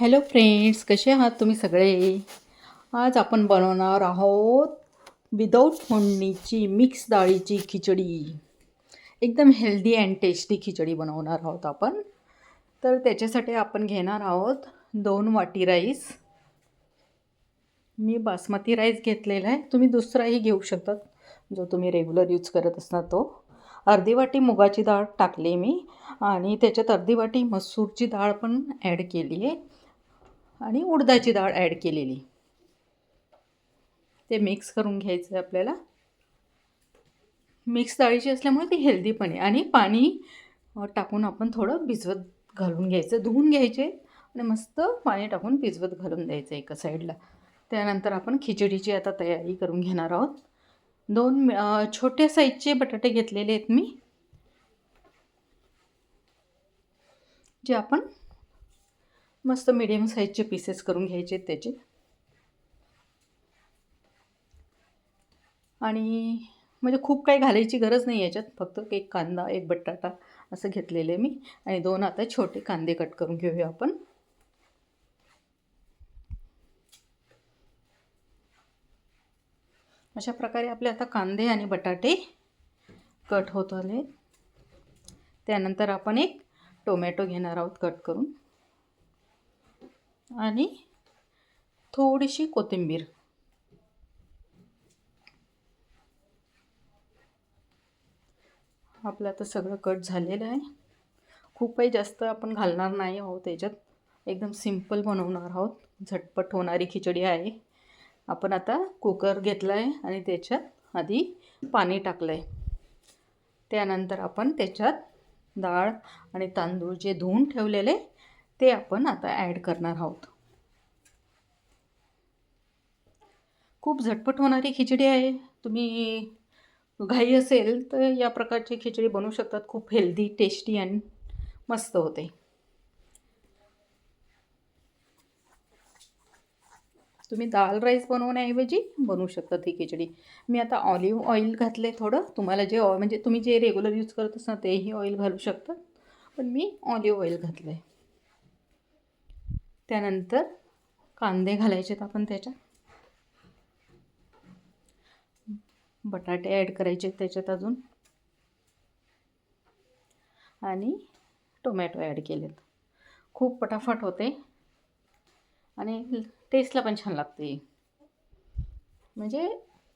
Hello friends, कसे आहात तुम्ही सगळे? आज आपण बनवणार आहोत विदाऊट फोडणीची मिक्स डाळीची खिचडी. एकदम हेल्दी अँड टेस्टी खिचडी बनवणार आहोत आपण. तर त्याच्यासाठी आपण घेणार आहोत 2 वाटी राईस. मी बासमती राईस घेतलेला आहे. तुम्ही दुसराही घेऊ शकतात, जो तुम्ही रेग्युलर यूज करत असणार तो. अर्धी वाटी मुगाची डाळ टाकली मी आणि त्याच्यात अर्धी वाटी मसूरची डाळ पण ॲड केली आहे आणि उडदाची डाळ ॲड केलेली. ते मिक्स करून घ्यायचं आहे आपल्याला. मिक्स डाळीची असल्यामुळे ती हेल्दी पण आहे. आणि पाणी टाकून आपण थोडं भिजवत घालून घ्यायचं, धुवून घ्यायचे आणि मस्त पाणी टाकून भिजवत घालून द्यायचं एका साईडला. त्यानंतर आपण खिचडीची आता तयारी करून घेणार आहोत. 2 छोट्या साईजचे बटाटे घेतलेले आहेत मी, जे आपण मस्त मीडियम साईजचे पीसेस करून घ्यायचे आहेत त्याचे. आणि म्हणजे खूप काही घालायची गरज नाही याच्यात, फक्त एक कांदा, एक बटाटा असं घेतलेलं आहे मी. आणि 2 आता छोटे कांदे कट करून घेऊया आपण. अशा प्रकारे आपले आता कांदे आणि बटाटे कट होत आले. त्यानंतर आपण एक टोमॅटो घेणार आहोत कट करून आणि थोडीशी कोथिंबीर. आपलं आता सगळं कट झालेलं आहे. खूप काही जास्त आपण घालणार नाही आहोत त्याच्यात. एकदम सिंपल बनवणार आहोत. झटपट होणारी खिचडी आहे. आपण आता कुकर घेतला आहे आणि त्याच्यात आधी पाणी टाकलं आहे. त्यानंतर आपण त्याच्यात डाळ आणि तांदूळ जे धुवून ठेवलेले ते आपण आता ॲड करणार आहोत. खूप झटपट होणारी खिचडी आहे. तुम्ही घाई असेल तर या प्रकारची खिचडी बनवू शकतात. खूप हेल्दी, टेस्टी आणि मस्त होते. तुम्ही दाल राईस बनवण्याऐवजी बनवू शकता ही खिचडी. मी आता ऑलिव्ह ऑइल घातले थोडं. तुम्हाला जे म्हणजे तुम्ही जे रेग्युलर यूज करत असणार तेही ऑइल घालू शकता, पण मी ऑलिव्ह ऑइल घातलं आहे. त्यानंतर कांदे घालायचे आहेत आपण त्याच्यात. बटाटे ॲड करायचे त्याच्यात अजून आणि टोमॅटो ॲड केलेत. खूप पटापट होते आणि टेस्टला पण छान लागते. म्हणजे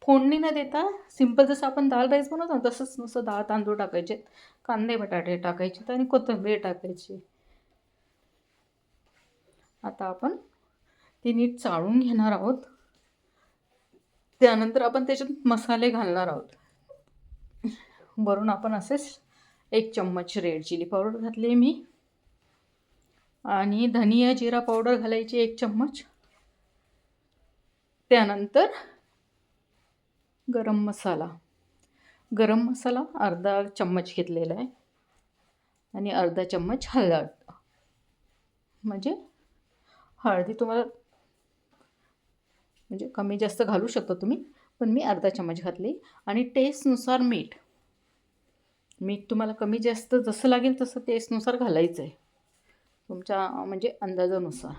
फोडणी न देता सिंपल जसं आपण दाल राईस बनवतो ना तसंच नुसतं डाळ तांदूळ टाकायचे, कांदे बटाटे टाकायचे आणि कोथिंबीर टाकायची. आता आपण ती नीट चाळून घेणार आहोत. त्यानंतर आपण त्याच्यात मसाले घालणार आहोत. वरून आपण असेच 1 चम्मच रेड चिली पावडर घातली मी आणि धनिया जिरा पावडर घालायची 1 चम्मच. त्यानंतर गरम मसाला अर्धा चम्मच घेतलेला आहे आणि अर्धा चम्मच हळद. म्हणजे हळदी तुम्हाला म्हणजे कमी जास्त घालू शकता तुम्ही, पण मी अर्धा चम्मच घातली. आणि टेस्टनुसार मीठ तुम्हाला कमी जास्त जसं लागेल तसं टेस्टनुसार घालायचं आहे, तुमच्या म्हणजे अंदाजानुसार.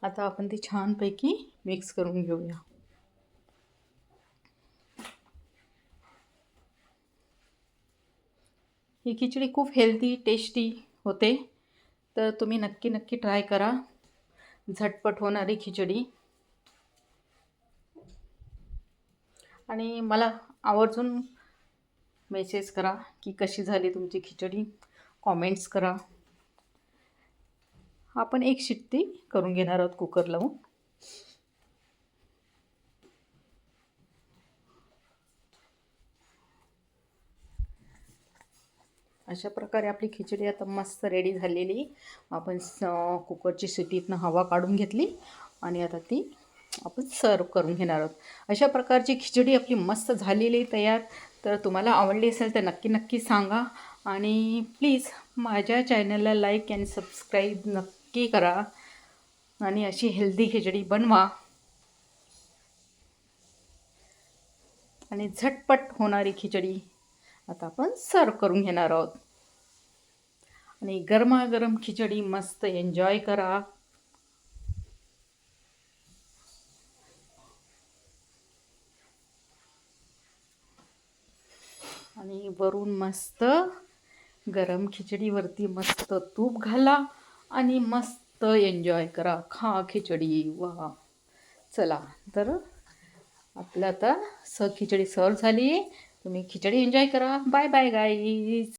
आता आपण ती छानपैकी मिक्स करून घेऊया. ही खिचडी खूप हेल्दी, टेस्टी होते. तर तुम्ही नक्की ट्राय करा. झटपट होणारी खिचडी. आणि मला आवर्जून मेसेज करा की कशी झाली तुमची खिचडी. कॉमेंट्स करा. आपण 1 शिट्टी करून घेणार आहोत कुकर लावून. अशा प्रकारे आपली खिचडी आता मस्त रेडी झालेली. आपण कुकरची शिट्टीतनं हवा काढून घेतली आणि आता ती आपण सर्व करून घेणार आहोत. अशा प्रकारची खिचडी आपली मस्त झालेली तयार. तर तुम्हाला आवडली असेल तर नक्की सांगा. आणि प्लीज माझ्या चॅनलला लाईक आणि सबस्क्राईब नक्की करा. आणि अशी हेल्दी खिचडी बनवा आणि झटपट होणारी खिचडी आता आपण सर्व करून घेणार आहोत. आणि गरमागरम खिचडी मस्त एन्जॉय करा. आणि वरून मस्त गरम खिचडीवरती मस्त तूप घाला आणि मस्त एन्जॉय करा. खा खिचडी. वा. चला तर आपलं आता खिचडी सर्व झाली. तुम्ही खिचडी एन्जॉय करा. Bye bye guys.